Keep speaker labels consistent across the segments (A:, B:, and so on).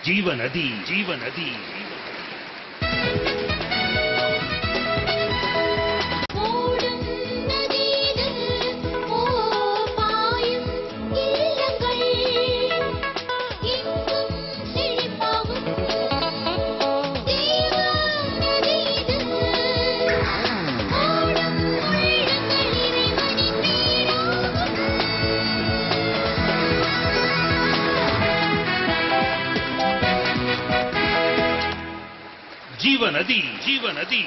A: ஜீவநதி ஜீவநதி ஜீவநதி ஜீவநதி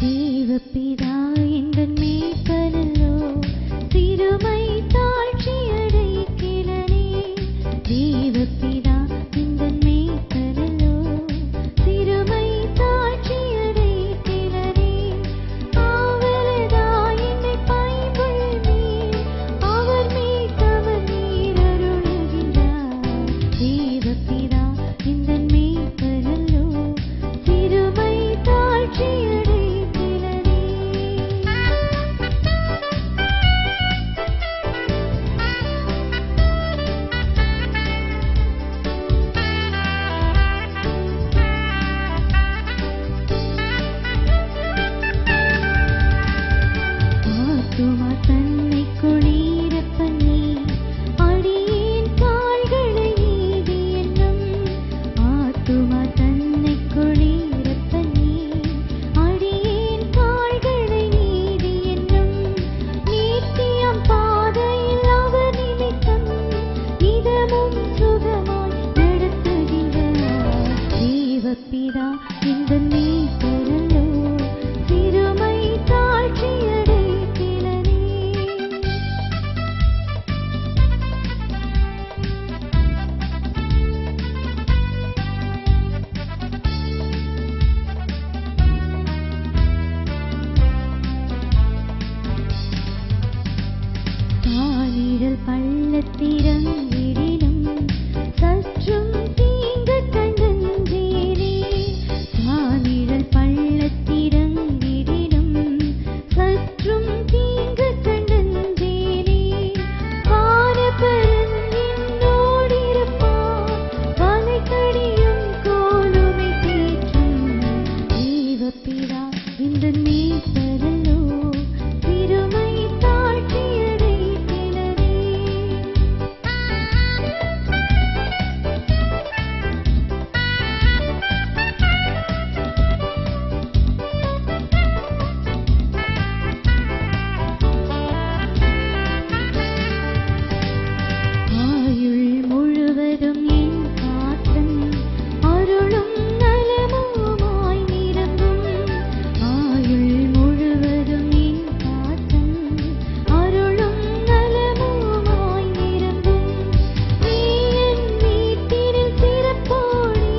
B: தேவபிதா எங்கள் மேய்ப்பனல்லோ, சிறுமை தாழ்ச்சியடைக்கிறனே. தேவபிதா எங்கள் மேய்ப்பனல்லோ, சிறுமை தாழ்ச்சியடைக்கிறனே. ஆவலதா என்னை பைம்புல்மே, அவர் மேய்த்தவர் நீர் அருளுகின்றார். தேவபிதா எங்கள் மேய்ப்பனல்லோ, சிறுமை தாழ்ச்சியடை தன்னை குளிரப் பண்ணி அடியேன் கால்களை நீதி என்னும். ஆத்துமா தன்னை குளிரப் பண்ணி அடியேன் கால்களை நீதி என்னும். நித்தியம் பாதையில் அவர் நிமித்தம் இதமும் சுகமாய் நடத்துகின்றார். தேவபிதா இந்த மேய்ப்பனல்லோ, சிறுமை தாழ்ச்சியடை காலிடல் பள்ளத்திறங்கிடினும் சற்றும் தீங்கு கண்டஞ்சேரே. காலிடல் பள்ளத்திறங்கிடினும் சற்றும் தீங்கு கண்டஞ்சேரே. வானபரன் என்னோடிருப்பார், வலைக்கடியும் கோலுமை தேற்றும். தேவபிதா இந்த மேய்ப்பனல்லோ, சிறுமை தாழ்ச்சியடை ஆயுள் முழுவதும் என் காத்தன் அருளும் நலமுமாய் நிரம்பும். ஆயுள் முழுவதும் என் காத்தன் அருளும் நலமுமாய் நிரம்பும். நீ என் வீட்டினில் சிறப்போடே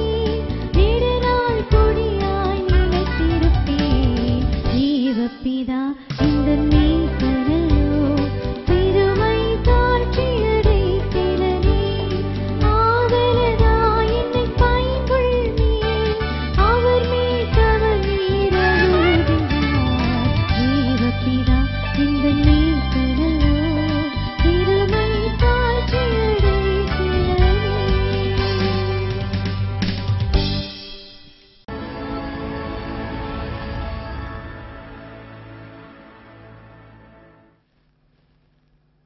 B: நெடுநாள் கொடியாய் நிலைத்திருப்பேன். தேவபிதா இந்த மேய்ப்பனல்லோ, சிறுமை தாழ்ச்சியடைக்கிறனே. ஆவலதா என்னை பைம்புல்மே, அவர் மேய்த்தவர் நீர் அருளுகின்றார். தேவபிதா இந்த மேய்ப்பனல்லோ, சிறுமை தாழ்ச்சியடைக்கிறனே.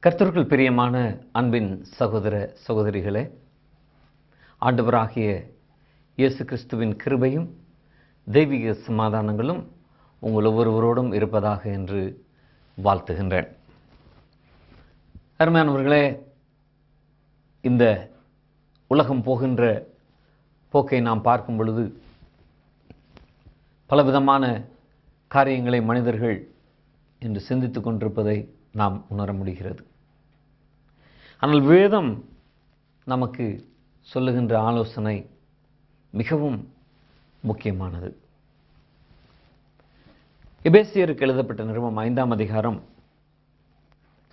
C: கர்த்தருக்குள் பிரியமான அன்பின் சகோதர சகோதரிகளே, ஆண்டவராகிய இயேசு கிறிஸ்துவின் கிருபையும் தெய்வீக சமாதானங்களும் உங்கள் ஒவ்வொருவரோடும் இருப்பதாக என்று வாழ்த்துகின்றேன். அருமையானவர்களே, இந்த உலகம் போகின்ற போக்கை நாம் பார்க்கும் பொழுது பலவிதமான காரியங்களை மனிதர்கள் என்று சிந்தித்துக் கொண்டிருப்பதை நாம் உணர முடிகிறது. ஆனால் வேதம் நமக்கு சொல்லுகின்ற ஆலோசனை மிகவும் முக்கியமானது. எபேசியருக்கு எழுதப்பட்ட நிருபம் 5ஆம் அதிகாரம்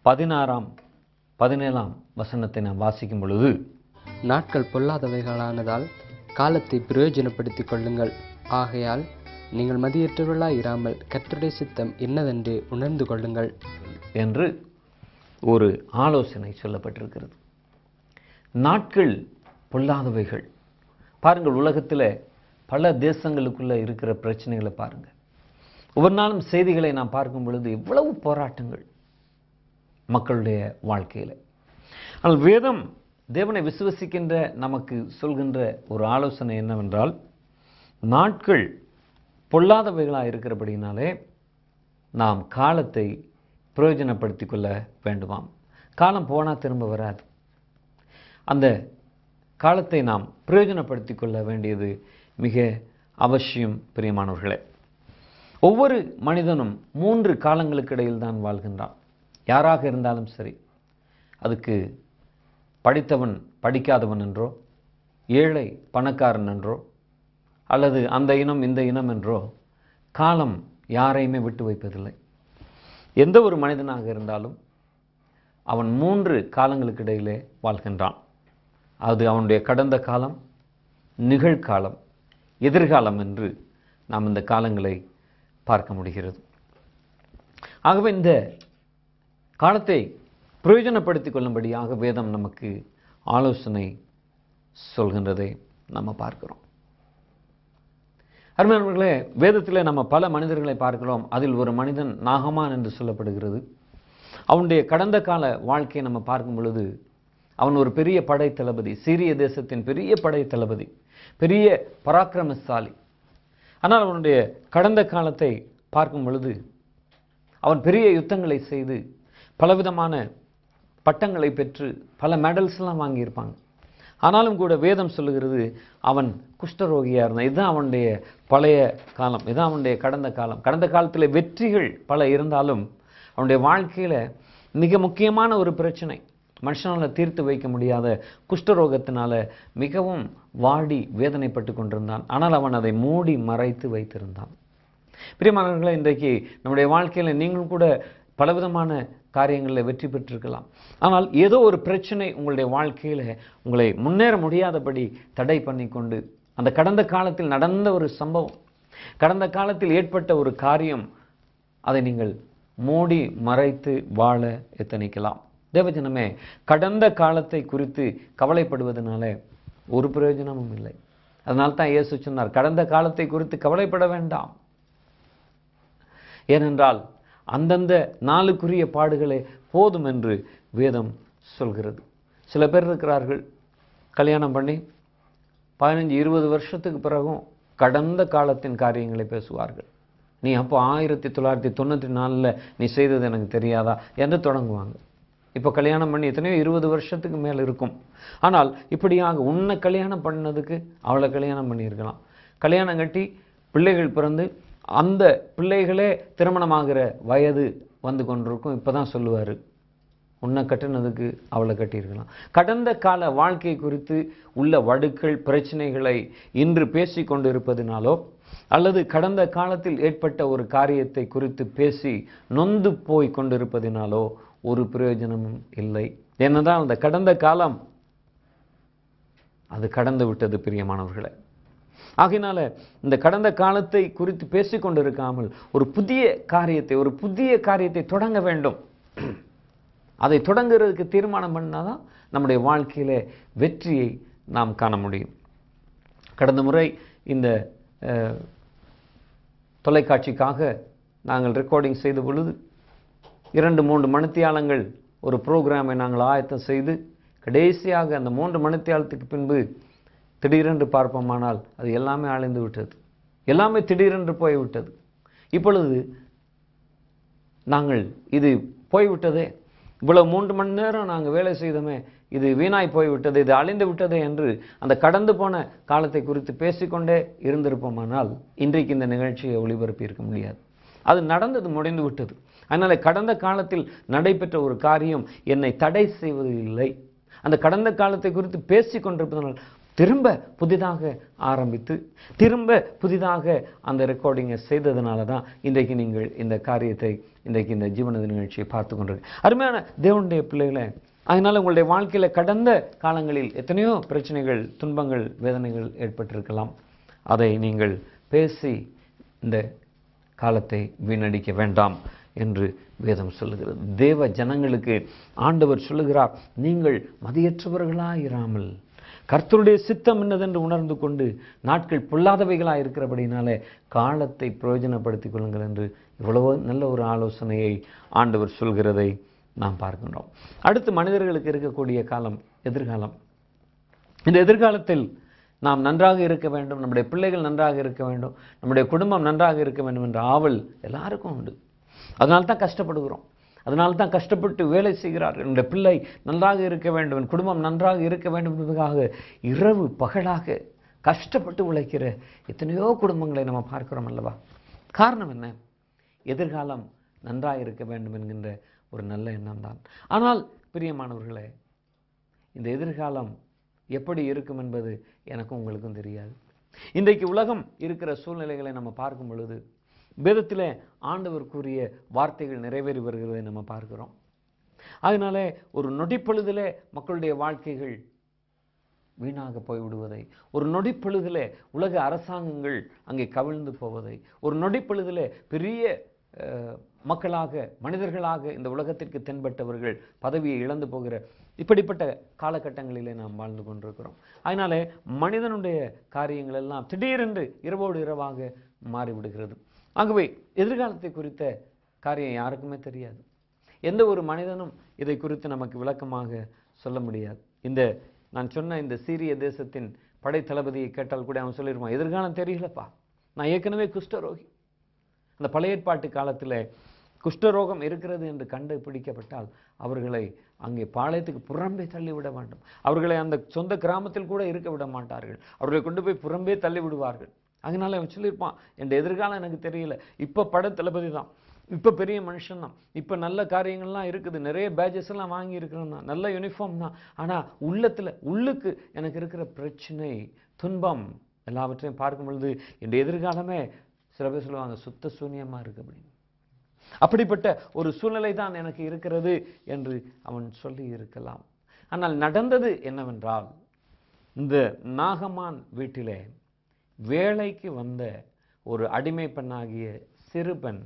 C: 16, 17 வசனத்தை நாம் வாசிக்கும் பொழுது,
D: நாட்கள் பொல்லாதவைகளானதால் காலத்தை பிரயோஜனப்படுத்திக் கொள்ளுங்கள். ஆகையால் நீங்கள் மதியற்றவர்களாய் இராமல் கர்த்தருடைய சித்தம் என்னதென்று உணர்ந்து கொள்ளுங்கள்
C: என்று ஒரு ஆலோசனை சொல்லப்பட்டிருக்கிறது. நாட்கள் பொல்லாதவைகள். பாருங்கள், உலகத்தில் பல தேசங்களுக்குள்ள இருக்கிற பிரச்சனைகளை பாருங்கள். ஒவ்வொரு நாளும் செய்திகளை நாம் பார்க்கும் பொழுது எவ்வளவு போராட்டங்கள் மக்களுடைய வாழ்க்கையில். ஆனால் வேதம் தேவனை விசுவசிக்கின்ற நமக்கு சொல்கின்ற ஒரு ஆலோசனை என்னவென்றால், நாட்கள் பொல்லாதவைகளாக இருக்கிறபடினாலே நாம் காலத்தை பிரயோஜனப்படுத்தி கொள்ள வேண்டுமாம். காலம் போனால் திரும்ப வராது. அந்த காலத்தை நாம் பிரயோஜனப்படுத்தி கொள்ள வேண்டியது மிக அவசியம். பிரியமானவர்களே, ஒவ்வொரு மனிதனும் 3 காலங்களுக்கு இடையில் தான் வாழ்கின்றான். யாராக இருந்தாலும் சரி, அதுக்கு படித்தவன் படிக்காதவன் என்றோ, ஏழை பணக்காரன் என்றோ, அல்லது அந்த இனம் இந்த இனம் என்றோ காலம் யாரையுமே விட்டு வைப்பதில்லை. எந்த ஒரு மனிதனாக இருந்தாலும் அவன் 3 காலங்களுக்கு இடையிலே வாழ்கின்றான். அது அவனுடைய கடந்த காலம், நிகழ்காலம், எதிர்காலம் என்று நாம் இந்த காலங்களை பார்க்க முடிகிறது. ஆகவே இந்த காலத்தை பிரயோஜனப்படுத்திக் கொள்ளும்படியாக வேதம் நமக்கு ஆலோசனை சொல்கின்றதை நம்ம பார்க்கிறோம். அருமையானவர்களே, வேதத்தில் நம்ம பல மனிதர்களை பார்க்கிறோம். அதில் ஒரு மனிதன் நாகமான் என்று சொல்லப்படுகிறது. அவனுடைய கடந்த கால வாழ்க்கையை நம்ம பார்க்கும் பொழுது அவன் ஒரு பெரிய படை தளபதி, சீரிய தேசத்தின் பெரிய படை தளபதி, பெரிய பராக்கிரமசாலி. ஆனால் அவனுடைய கடந்த காலத்தை பார்க்கும் பொழுது அவன் பெரிய யுத்தங்களை செய்து பலவிதமான பட்டங்களை பெற்று பல மெடல்ஸ்லாம் வாங்கியிருப்பாங்க. ஆனாலும் கூட வேதம் சொல்லுகிறது அவன் குஷ்டரோகியாக இருந்தான். இதுதான் அவனுடைய பழைய காலம், இதுதான் அவனுடைய கடந்த காலம். கடந்த காலத்தில் வெற்றிகள் பல இருந்தாலும் அவனுடைய வாழ்க்கையில் மிக முக்கியமான ஒரு பிரச்சனை, மனுஷனால் தீர்த்து வைக்க முடியாத குஷ்டரோகத்தினால மிகவும் வாடி வேதனைப்பட்டு கொண்டிருந்தான். ஆனால் அவன் அதை மூடி மறைத்து வைத்திருந்தான். பிரியமானவர்களே, இன்றைக்கு நம்முடைய வாழ்க்கையில் நீங்களும் கூட பலவிதமான காரியங்களில் வெற்றி பெற்றிருக்கலாம். ஆனால் ஏதோ ஒரு பிரச்சனை உங்களுடைய வாழ்க்கையில் உங்களை முன்னேற முடியாதபடி தடை பண்ணி கொண்டு, அந்த கடந்த காலத்தில் நடந்த ஒரு சம்பவம், கடந்த காலத்தில் ஏற்பட்ட ஒரு காரியம், அதை நீங்கள் மூடி மறைத்து வாழ எத்தனிக்கலாம். தேவஜனமே, கடந்த காலத்தை குறித்து கவலைப்படுவதனால ஒரு பிரயோஜனமும் இல்லை. அதனால தான் இயேசு சொன்னார், கடந்த காலத்தை குறித்து கவலைப்பட வேண்டாம். ஏனென்றால் அந்தந்த நாளுக்குரிய பாடுகளே போதும் என்று வேதம் சொல்கிறது. சில பேர் இருக்கிறார்கள், கல்யாணம் பண்ணி 15-20 வருஷத்துக்கு பிறகும் கடந்த காலத்தின் காரியங்களை பேசுவார்கள். நீ அப்போ 1994 நீ செய்தது எனக்கு தெரியாதா என்று தொடங்குவாங்க. இப்போ கல்யாணம் பண்ணி எத்தனையோ 20 வருஷத்துக்கு மேல் இருக்கும். ஆனால் இப்படியாக உன்னை கல்யாணம் பண்ணதுக்கு அவளை கல்யாணம் பண்ணியிருக்கலாம். கல்யாணம் கட்டி பிள்ளைகள் பிறந்து அந்த பிள்ளைகளே திருமணமாகிற வயது வந்து கொண்டிருக்கும். இப்போ தான் சொல்லுவார், உன்னை கட்டினதுக்கு அவளை கட்டியிருக்கலாம். கடந்த கால வாழ்க்கை குறித்து உள்ள வடுக்கள் பிரச்சனைகளை இன்று பேசி கொண்டு இருப்பதினாலோ, அல்லது கடந்த காலத்தில் ஏற்பட்ட ஒரு காரியத்தை குறித்து பேசி நொந்து போய் கொண்டிருப்பதினாலோ ஒரு பிரயோஜனமும் இல்லை. என்னதான் அந்த கடந்த காலம் அது கடந்து விட்டது. பிரியமானவர்களே, ஆகையினால இந்த கடந்த காலத்தை குறித்து பேசிக்கொண்டு இருக்காமல் ஒரு புதிய காரியத்தை தொடங்க வேண்டும். அதை தொடங்குறதுக்கு தீர்மானம் பண்ணாதான் நம்முடைய வாழ்க்கையில வெற்றியை நாம் காண முடியும். கடந்த முறை இந்த தொலைக்காட்சிக்காக நாங்கள் ரெக்கார்டிங் செய்த பொழுது 2-3 மணித்தியாலங்கள் ஒரு ப்ரோக்ராமை நாங்கள் ஆயத்தம் செய்து கடைசியாக அந்த 3 மணித்தியாலத்துக்கு பின்பு திடீரென்று பார்ப்போமானால் அது எல்லாமே அழிந்து விட்டது, எல்லாமே திடீரென்று போய்விட்டது. இப்பொழுது நாங்கள் இது போய்விட்டதே, இவ்வளவு 3 மணி நேரம் நாங்கள் வேலை செய்தோமே, இது வீணாய் போய்விட்டது, இது அழிந்து விட்டதே என்று அந்த கடந்து போன காலத்தை குறித்து பேசிக்கொண்டே இருந்திருப்போமானால் இன்றைக்கு இந்த நிகழ்ச்சியை ஒளிபரப்பி இருக்க முடியாது. அது நடந்தது, முடிந்து விட்டது. அதனால கடந்த காலத்தில் நடைபெற்ற ஒரு காரியம் என்னை தடை செய்வது இல்லை. அந்த கடந்த காலத்தை குறித்து பேசிக் கொண்டிருப்பதனால் திரும்ப புதிதாக ஆரம்பித்து திரும்ப புதிதாக அந்த ரெக்கார்டிங்கை செய்ததுனால தான் இன்றைக்கு நீங்கள் இந்த காரியத்தை, இன்றைக்கு இந்த ஜீவனது நிகழ்ச்சியை பார்த்து கொண்டிருக்க. அருமையான தேவனுடைய பிள்ளைகளை, அதனால் உங்களுடைய வாழ்க்கையில் கடந்த காலங்களில் எத்தனையோ பிரச்சனைகள், துன்பங்கள், வேதனைகள் ஏற்பட்டிருக்கலாம். அதை நீங்கள் பேசி இந்த காலத்தை வீணடிக்க வேண்டாம் என்று வேதம் சொல்லுகிறது. தேவ ஜனங்களுக்கு ஆண்டவர் சொல்லுகிறார், நீங்கள் மதியற்றவர்களாயிராமல் கர்த்தருடைய சித்தம் என்னதென்று உணர்ந்து கொண்டு நாட்கள் பொல்லாதவைகளாக இருக்கிறபடினாலே காலத்தை பிரயோஜனப்படுத்திக் கொள்ளுங்கள் என்று இவ்வளவு நல்ல ஒரு ஆலோசனையை ஆண்டவர் சொல்கிறதை நாம் பார்க்கின்றோம். அடுத்து மனிதர்களுக்கு இருக்கக்கூடிய காலம் எதிர்காலம். இந்த எதிர்காலத்தில் நாம் நன்றாக இருக்க வேண்டும், நம்முடைய பிள்ளைகள் நன்றாக இருக்க வேண்டும், நம்முடைய குடும்பம் நன்றாக இருக்க வேண்டும் என்ற ஆவல் எல்லாருக்கும் உண்டு. அதனால தான் கஷ்டப்படுகிறோம், அதனால தான் கஷ்டப்பட்டு வேலை செய்கிறார்கள். என்னுடைய பிள்ளை நன்றாக இருக்க வேண்டும், என் குடும்பம் நன்றாக இருக்க வேண்டும் என்பதற்காக இரவு பகலாக கஷ்டப்பட்டு உழைக்கிற எத்தனையோ குடும்பங்களை நம்ம பார்க்கிறோம் அல்லவா? காரணம் என்ன? எதிர்காலம் நன்றாக இருக்க வேண்டும் என்கின்ற ஒரு நல்ல எண்ணம் தான். ஆனால் பிரியமானவர்களே, இந்த எதிர்காலம் எப்படி இருக்கும் என்பது எனக்கும் உங்களுக்கும் தெரியாது. இன்றைக்கு உலகம் இருக்கிற சூழ்நிலைகளை நம்ம பார்க்கும் பொழுது வேதத்திலே ஆண்டவர் கூறிய வார்த்தைகள் நிறைவேறி வருகிறதை நம்ம பார்க்கிறோம். அதனால ஒரு நொடிப்பொழுதிலே மக்களுடைய வாழ்க்கைகள் வீணாக போய்விடுவதை, ஒரு நொடிப்பொழுதிலே உலக அரசாங்கங்கள் அங்கே கவிழ்ந்து போவதை, ஒரு நொடிப்பொழுதிலே பெரிய மக்களாக, மனிதர்களாக இந்த உலகத்திற்கு தென்பட்டவர்கள் பதவியை இழந்து போகிற இப்படிப்பட்ட காலகட்டங்களிலே நாம் வாழ்ந்து கொண்டிருக்கிறோம். அதனால மனிதனுடைய காரியங்கள் எல்லாம் திடீரென்று இரவோடு இரவாக மாறிவிடுகிறது. ஆகவே எதிர்காலத்தை குறித்த காரியம் யாருக்குமே தெரியாது. எந்த ஒரு மனிதனும் இதை குறித்து நமக்கு விளக்கமாக சொல்ல முடியாது. நான் சொன்ன இந்த சீரிய தேசத்தின் படை தளபதியை கேட்டால் கூட அவன் சொல்லிடுவான், எதிர்காலம் தெரியலப்பா, நான் ஏற்கனவே குஷ்டரோகி. அந்த பழைய ஏற்பாட்டு காலத்தில் குஷ்டரோகம் இருக்கிறது என்று கண்டுபிடிக்கப்பட்டால் அவர்களை அங்கே பாளையத்துக்கு புறம்பே தள்ளிவிட வேண்டும். அவர்களை அந்த சொந்த கிராமத்தில் கூட இருக்க விட மாட்டார்கள். அவர்களை கொண்டு போய் புறம்பே தள்ளி விடுவார்கள். அதனால அவன் சொல்லியிருப்பான், என் எதிர்காலம் எனக்கு தெரியல. இப்போ படை தளபதி தான், இப்போ பெரிய மனுஷன் தான், இப்போ நல்ல காரியங்கள்லாம் இருக்குது, நிறைய பேஜஸ் எல்லாம் வாங்கி இருக்கிறோம் தான், நல்ல யூனிஃபார்ம் தான். ஆனால் உள்ளுக்கு எனக்கு இருக்கிற பிரச்சனை, துன்பம் எல்லாவற்றையும் பார்க்கும் பொழுது என் எதிர்காலமே சில பேர் சொல்லுவாங்க சுத்த சூன்யமாக இருக்கு அப்படின்னு. அப்படிப்பட்ட ஒரு சூழ்நிலை தான் எனக்கு இருக்கிறது என்று அவன் சொல்லி இருக்கலாம். ஆனால் நடந்தது என்னவென்றால், இந்த நாகமான் வீட்டிலே வேலைக்கு வந்த ஒரு அடிமை பெண்ணாகிய சிறு பெண்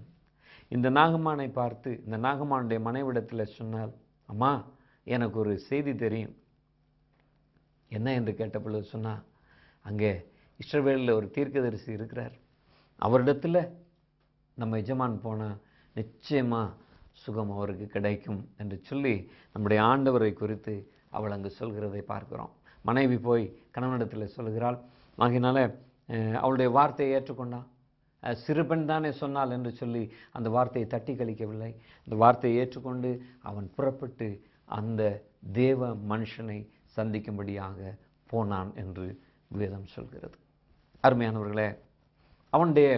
C: இந்த நாகமானை பார்த்து இந்த நாகமானுடைய மனைவிடத்தில் சொன்னால், அம்மா எனக்கு ஒரு செய்தி தெரியும். என்ன என்று கேட்ட பொழுது சொன்னா, அங்கே இஸ்ரவேலில் ஒரு தீர்க்கதரிசி இருக்கிறார், அவரிடத்தில் நம்ம எஜமான் போனால் நிச்சயமாக சுகம் அவருக்கு கிடைக்கும் என்று சொல்லி நம்முடைய ஆண்டவரை குறித்து அவள் அங்கு சொல்கிறதை பார்க்கிறோம். மனைவி போய் கணவனிடத்தில் சொல்கிறாள். ஆகினால அவளுடைய வார்த்தையை ஏற்றுக்கொண்டான். சிறுபெண் தானே சொன்னாள் என்று சொல்லி அந்த வார்த்தையை தட்டி கழிக்கவில்லை. அந்த வார்த்தையை ஏற்றுக்கொண்டு அவன் புறப்பட்டு அந்த தேவ மனுஷனை சந்திக்கும்படியாக போனான் என்று வேதம் சொல்கிறது. அருமையானவர்களே, அவனுடைய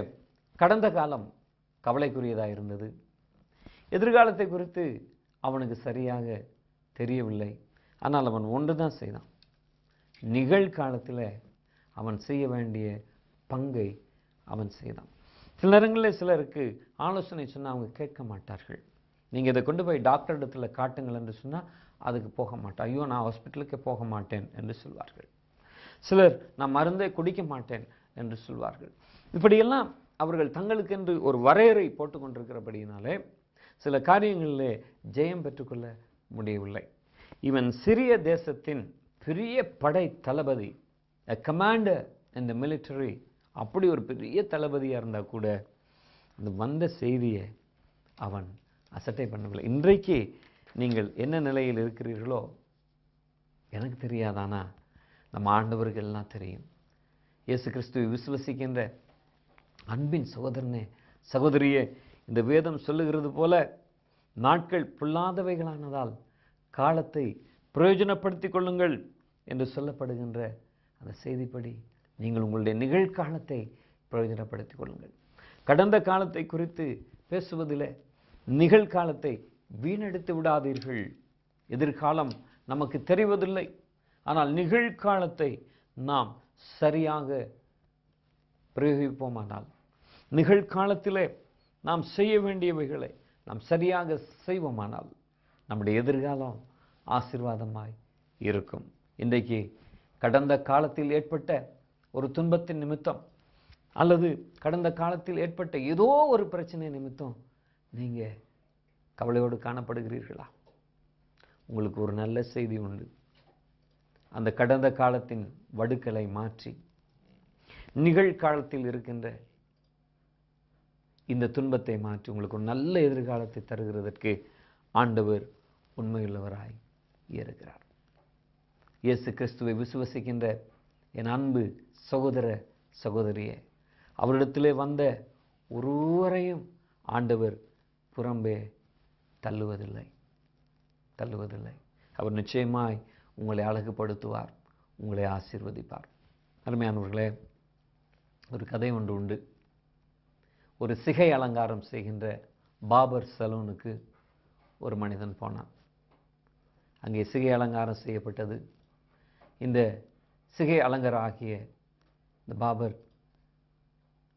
C: கடந்த காலம் கவலைக்குரியதாக இருந்தது. எதிர்காலத்தை குறித்து அவனுக்கு சரியாக தெரியவில்லை. ஆனால் அவன் ஒன்று தான் செய்தான். நிகழ்காலத்தில் அவன் செய்ய வேண்டிய பங்கை அவன் செய்தான். சில நேரங்களில் சிலருக்கு ஆலோசனை சொன்னால் அவங்க கேட்க மாட்டார்கள். நீங்கள் இதை கொண்டு போய் டாக்டர் இடத்துல காட்டுங்கள் என்று சொன்னால் அதுக்கு போக மாட்டேன், ஐயோ நான் ஹாஸ்பிட்டலுக்கே போக மாட்டேன் என்று சொல்வார்கள். சிலர் நான் மருந்தே குடிக்க மாட்டேன் என்று சொல்வார்கள். இப்படியெல்லாம் அவர்கள் தங்களுக்கென்று ஒரு வரையறை போட்டு கொண்டிருக்கிறபடியினாலே சில காரியங்களிலே ஜெயம் பெற்றுக்கொள்ள முடியவில்லை. இவன் சிறிய தேசத்தின் பெரிய படை தளபதி, கமாண்டர் இன் தி மிலிட்டரி, அப்படி ஒரு பெரிய தளபதியாக இருந்தால் கூட அந்த வந்த செய்தியை அவன் அசட்டை பண்ணவில்லை. இன்றைக்கு நீங்கள் என்ன நிலையில் இருக்கிறீர்களோ எனக்கு தெரியாதானா, நம்ம ஆண்டவருக்கு எல்லாம் தெரியும். இயேசு கிறிஸ்துவை விசுவசிக்கின்ற அன்பின் சகோதரனே சகோதரியே, இந்த வேதம் சொல்லுகிறது போல நாட்கள் பொல்லாதவைகளானதால் காலத்தை பிரயோஜனப்படுத்திக் கொள்ளுங்கள் என்று சொல்லப்படுகின்ற அந்த செய்திப்படி நீங்கள் உங்களுடைய நிகழ்காலத்தை பிரயோஜனப்படுத்திக் கொள்ளுங்கள். கடந்த காலத்தை குறித்து பேசுவதில் நிகழ்காலத்தை வீணடித்து விடாதீர்கள். எதிர்காலம் நமக்கு தெரிவதில்லை. ஆனால் நிகழ்காலத்தை நாம் சரியாக பிரயோகிப்போமானால், நிகழ்காலத்திலே நாம் செய்ய வேண்டியவைகளை நாம் சரியாக செய்வோமானால் நம்முடைய எதிர்காலம் ஆசீர்வாதமாய் இருக்கும். இன்றைக்கு கடந்த காலத்தில் ஏற்பட்ட ஒரு துன்பத்தின் நிமித்தம் அல்லது கடந்த காலத்தில் ஏற்பட்ட ஏதோ ஒரு பிரச்சனை நிமித்தம் நீங்கள் கவலையோடு காணப்படுகிறீர்களா? உங்களுக்கு ஒரு நல்ல செய்தி உண்டு. அந்த கடந்த காலத்தின் வடுக்களை மாற்றி நிகழ்காலத்தில் இருக்கின்ற இந்த துன்பத்தை மாற்றி உங்களுக்கு ஒரு நல்ல எதிர்காலத்தை தருகிறதற்கு ஆண்டவர் உண்மையுள்ளவராய் இருக்கிறார். இயேசு கிறிஸ்துவை விசுவசிக்கின்ற என் அன்பு சகோதர சகோதரியே, அவரிடத்திலே வந்த ஒருவரையும் ஆண்டவர் புறம்பே தள்ளுவதில்லை. அவர் நிச்சயமாய் உங்களை அழகுபடுத்துவார், உங்களை ஆசீர்வதிப்பார். அருமையானவர்களே, ஒரு கதை ஒன்று உண்டு. ஒரு சிகை அலங்காரம் செய்கின்ற பாபர் சலூனுக்கு ஒரு மனிதன் போனான். அங்கே சிகை அலங்காரம் செய்யப்பட்டது. இந்த சிகை அலங்காரம் ஆகிய இந்த பாபர்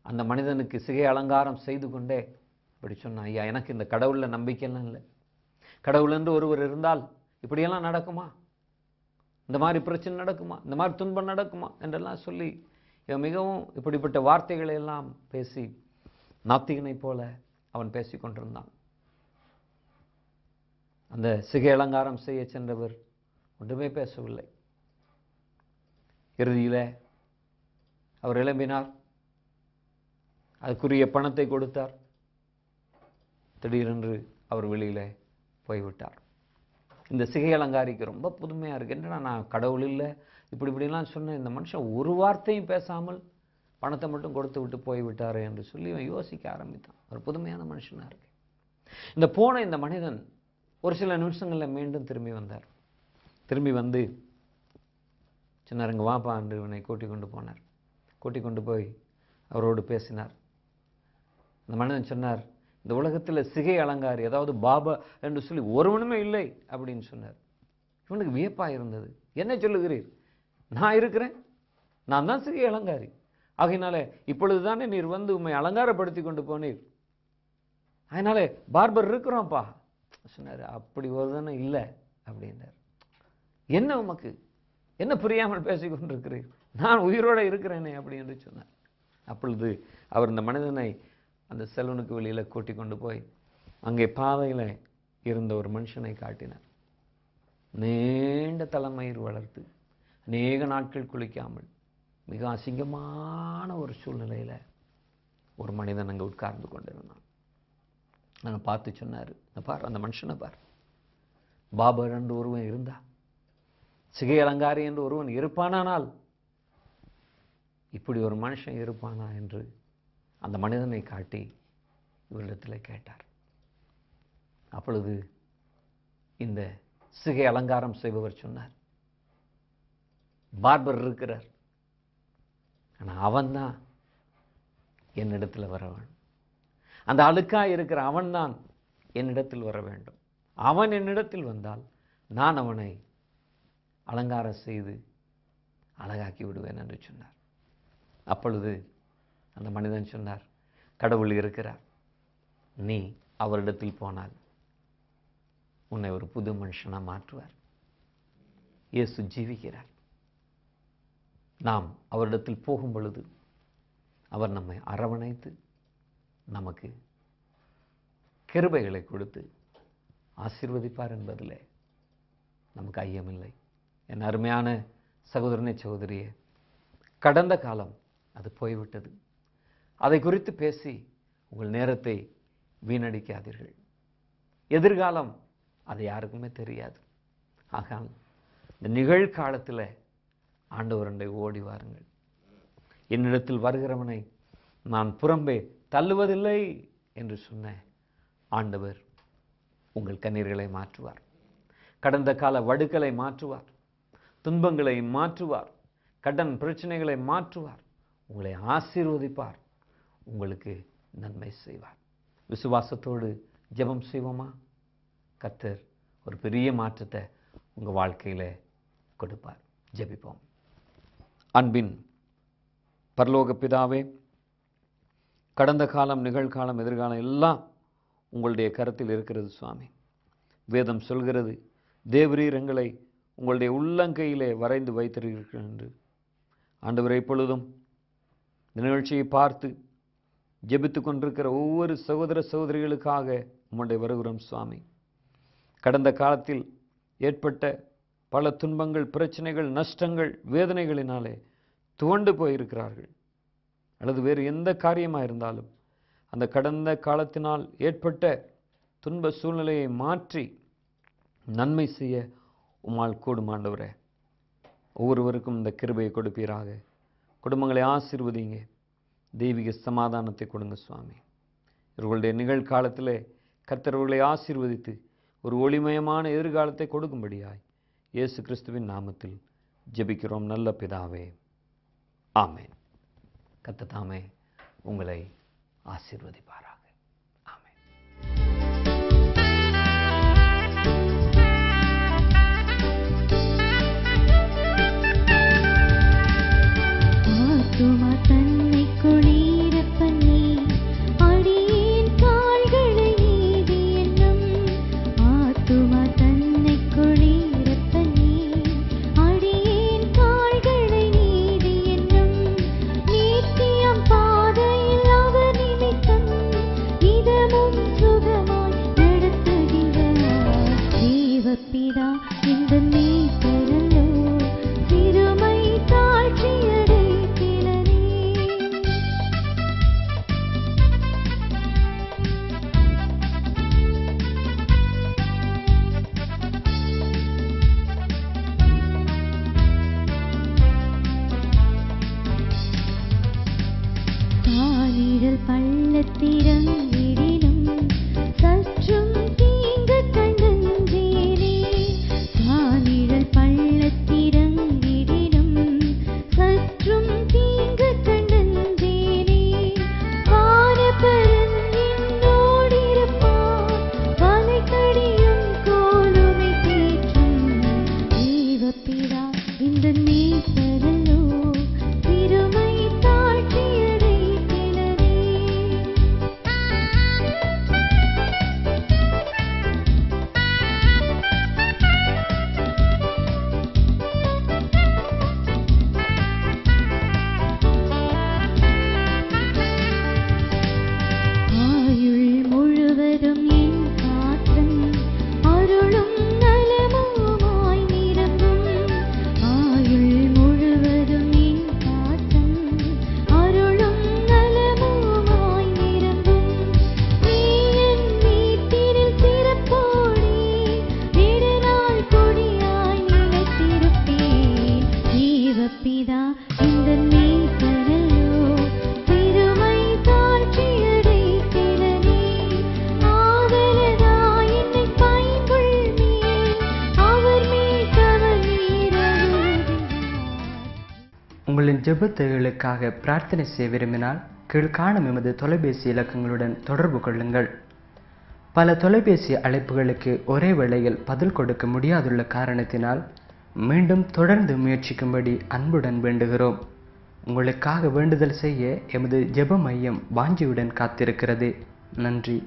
C: அந்த மனிதனுக்கு சிகை அலங்காரம் செய்து கொண்டே இப்படி சொன்னான், ஐயா, எனக்கு இந்த கடவுளில் நம்பிக்கையெல்லாம் இல்லை. கடவுள் என்று ஒருவர் இருந்தால் இப்படியெல்லாம் நடக்குமா? இந்த மாதிரி பிரச்சனை நடக்குமா? இந்த மாதிரி துன்பம் நடக்குமா? என்றெல்லாம் சொல்லி இவன் மிகவும் இப்படிப்பட்ட வார்த்தைகளை எல்லாம் பேசி நாத்திகனைப் போல அவன் பேசி கொண்டிருந்தான். அந்த சிகை அலங்காரம் செய்ய சென்றவர் ஒன்றுமே பேசவில்லை. இறுதியில் அவர் எழும்பினார், அதுக்குரிய பணத்தை கொடுத்தார். திடீரென்று அவர் வெளியில் போய்விட்டார். இந்த சிகை அலங்காரிக்கு ரொம்ப புதுமையாக இருக்கு. என்னன்னா, நான் கடவுள் இல்லை இப்படிலாம் சொன்னேன், இந்த மனுஷன் ஒரு வார்த்தையும் பேசாமல் பணத்தை மட்டும் கொடுத்து விட்டு போய்விட்டார் என்று சொல்லி அவன் யோசிக்க ஆரம்பித்தான். ஒரு புதுமையான மனுஷனாக இருக்கு. இந்த போன இந்த மனிதன் ஒரு சில நிமிஷங்களில் மீண்டும் திரும்பி வந்தார். திரும்பி வந்து சொன்னார், இங்கே வாப்பா என்று இவனை கூட்டிக் கொண்டு போனார். கூட்டிக் கொண்டு போய் அவரோடு பேசினார். அந்த மனிதன் சொன்னார், இந்த உலகத்தில் சிகை அலங்காரி, அதாவது பாபா என்று சொல்லி ஒருவனுமே இல்லை அப்படின்னு சொன்னார். இவனுக்கு வியப்பாக இருந்தது. என்ன சொல்லுகிறீர்? நான் இருக்கிறேன், நான் தான் சிகை அலங்காரி. ஆகையினால இப்பொழுது தானே நீர் வந்து உண்மை அலங்காரப்படுத்தி கொண்டு போனீர், அதனாலே பார்பர் இருக்கிறோம்ப்பா சொன்னார். அப்படி ஒரு தானே இல்லை அப்படின்னார். என்ன உமக்கு என்ன புரியாமல் பேசிக் கொண்டிருக்கிறீர்? நான் உயிரோடு இருக்கிறேனே அப்படி என்று சொன்னார். அப்பொழுது அவர் இந்த மனிதனை அந்த செலூனுக்கு வெளியில் கூட்டிக் கொண்டு போய் அங்கே பாதையில் இருந்த ஒரு மனுஷனை காட்டினார். நீண்ட தலைமயிர் வளர்த்து அநேக நாட்கள் குளிக்காமல் மிக அசிங்கமான ஒரு சூழ்நிலையில் ஒரு மனிதன் அங்கே உட்கார்ந்து கொண்டிருந்தான். நான் பார்த்து சொன்னார், பார் அந்த மனுஷனை பார், பாபர் என்று ஒருவன் இருந்தா, சிகை அலங்காரி என்று ஒருவன் இருப்பானால் இப்படி ஒரு மனுஷன் இருப்பானா என்று அந்த மனிதனை காட்டி இவரிடத்தில் கேட்டார். அப்பொழுது இந்த சிகை அலங்காரம் செய்பவர் சொன்னார், பார்பர் இருக்கிறார், ஆனால் அவன்தான் என்னிடத்தில் வர வேண்டும். அந்த அழுக்காய் இருக்கிற அவன்தான் என்னிடத்தில் வர வேண்டும். அவன் என்னிடத்தில் வந்தால் நான் அவனை அலங்காரம் செய்து அழகாக்கி விடுவேன் என்று சொன்னார். அப்பொழுது அந்த மனிதன் சொன்னார், கடவுள் இருக்கிறார், நீ அவரிடத்தில் போனால் உன்னை ஒரு புது மனுஷனாக மாற்றுவார். இயேசு ஜீவிக்கிறார். நாம் அவரிடத்தில் போகும் பொழுது அவர் நம்மை அரவணைத்து நமக்கு கிருபைகளை கொடுத்து ஆசீர்வதிப்பார் என்பதில் நமக்கு ஐயமில்லை. என் அருமையான சகோதரனே சகோதரியே, கடந்த காலம் அது போய்விட்டது. அதை குறித்து பேசி உங்கள் நேரத்தை வீணடிக்காதீர்கள். எதிர்காலம் அது யாருக்குமே தெரியாது. ஆக இந்த நிகழ்காலத்தில் ஆண்டவரண்டை ஓடி வாருங்கள். என்னிடத்தில் வருகிறவனை நான் புறம்பே தள்ளுவதில்லை என்று சொன்ன ஆண்டவர் உங்கள் கண்ணீர்களை மாற்றுவார். கடந்த கால வடுக்களை மாற்றுவார், துன்பங்களை மாற்றுவார், கடன் பிரச்சனைகளை மாற்றுவார், உங்களை ஆசீர்வதிப்பார், உங்களுக்கு நன்மை செய்வார். விசுவாசத்தோடு ஜெபம் செய்வோமா? கர்த்தர் ஒரு பெரிய மாற்றத்தை உங்கள் வாழ்க்கையில் கொடுப்பார். ஜெபிப்போம். அன்பின் பரலோக பிதாவே, கடந்த காலம், நிகழ்காலம், எதிர்காலம் எல்லாம் உங்களுடைய கருத்தில் இருக்கிறது சுவாமி. வேதம் சொல்கிறது, தேவரீர் எங்களை உங்களுடைய உள்ளங்கையிலே வரைந்து வைத்திருக்கிறீர்கள் என்று ஆண்டவரே, இப்பொழுதும் இந்த நிகழ்ச்சியை பார்த்து ஜெபித்து கொண்டிருக்கிற ஒவ்வொரு சகோதர சகோதரிகளுக்காக உம்முடைய வருகிறோம் சுவாமி. கடந்த காலத்தில் ஏற்பட்ட பல துன்பங்கள், பிரச்சனைகள், நஷ்டங்கள், வேதனைகளினாலே துவண்டு போயிருக்கிறார்கள். அல்லது வேறு எந்த காரியமாக இருந்தாலும் அந்த கடந்த காலத்தினால் ஏற்பட்ட துன்ப சூழ்நிலையை மாற்றி நன்மை செய்ய உம்மால் கூடும் ஆண்டவரே. ஒவ்வொருவருக்கும் இந்த கிருபையை கொடுப்பீராக. குடும்பங்களை ஆசீர்வதிங்க. தெய்வீக சமாதானத்தை கொடுங்க சுவாமி. இவர்களுடைய நிகழ்காலத்திலே கர்த்தர்களை ஆசீர்வதித்து ஒரு ஒளிமயமான எதிர்காலத்தை கொடுக்கும்படியாய் இயேசு கிறிஸ்துவின் நாமத்தில் ஜெபிக்கிறோம் நல்ல பிதாவே, ஆமென். கர்த்தர் தாமே உங்களை ஆசீர்வதிப்பாராக. ஆமென்.
B: ஆத்துமா தன்னை குளிரப் பண்ணி அடியேன் கால்களை நீதி என்னும். ஆத்துமா தன்னை குளிரப் பண்ணி அடியேன் கால்களை நீதி என்னும். நித்தியம் பாதையில் அவர் நிமித்தம் இதமும் சுகமாய் நடத்துகின்றார். தேவபிதா இந்த மேய்ப்பரல்லோ சிறுமை தாழ்ச்சியடைத்திலனே. காலிடல் பள்ளத்திறங்கிடினும் சற்றும் தீங்கு கண்டஞ்சேனே. காலிடல் பள்ளத்திறங்கிடினும் சற்றும் தீங்கு கண்டஞ்சேனே. வானபரன் என்னோடிருப்பார், வலைக்கடியும் கோலுமை தேற்றும். தேவபிதா இந்த மேய்ப்பரல்லோ சிறுமை தாழ்ச்சியடைத்திலனே. ஆயுள் முழுவதும் என் காற்றம் அருளும் நலமுமாய் நிரம்பும். ஆயுள் முழுவதும் என் காற்றம் அருளும் நலமுமாய் நிரம்பும். நீ என் வீட்டினில் சிறப்போடே நெடுநாள் கொடியாய் நிலைத்திருப்பேன். தேவபிதா இந்த மேய்ப்பரல்லோ சிறுமை தாழ்ச்சியடைத்திலனே. ஆதரதாய் என்னை பைங்கொள்வீர், அவர் மேல் கவலையிரங்குகின்றார்.
D: உங்களின் ஜெபத்தேவைகளுக்காக பிரார்த்தனை செய்ய விரும்பினால் கீழ்காணும் எமது தொலைபேசி இலக்கங்களுடன் தொடர்பு கொள்ளுங்கள். பல தொலைபேசி அழைப்புகளுக்கு ஒரே வேளையில் பதில் கொடுக்க முடியாதுள்ள காரணத்தினால் மீண்டும் தொடர்ந்து முயற்சிக்கும்படி அன்புடன் வேண்டுகிறோம். உங்களுக்காக வேண்டுதல் செய்ய எமது ஜெப மையம் வாஞ்சியுடன் காத்திருக்கிறது. நன்றி.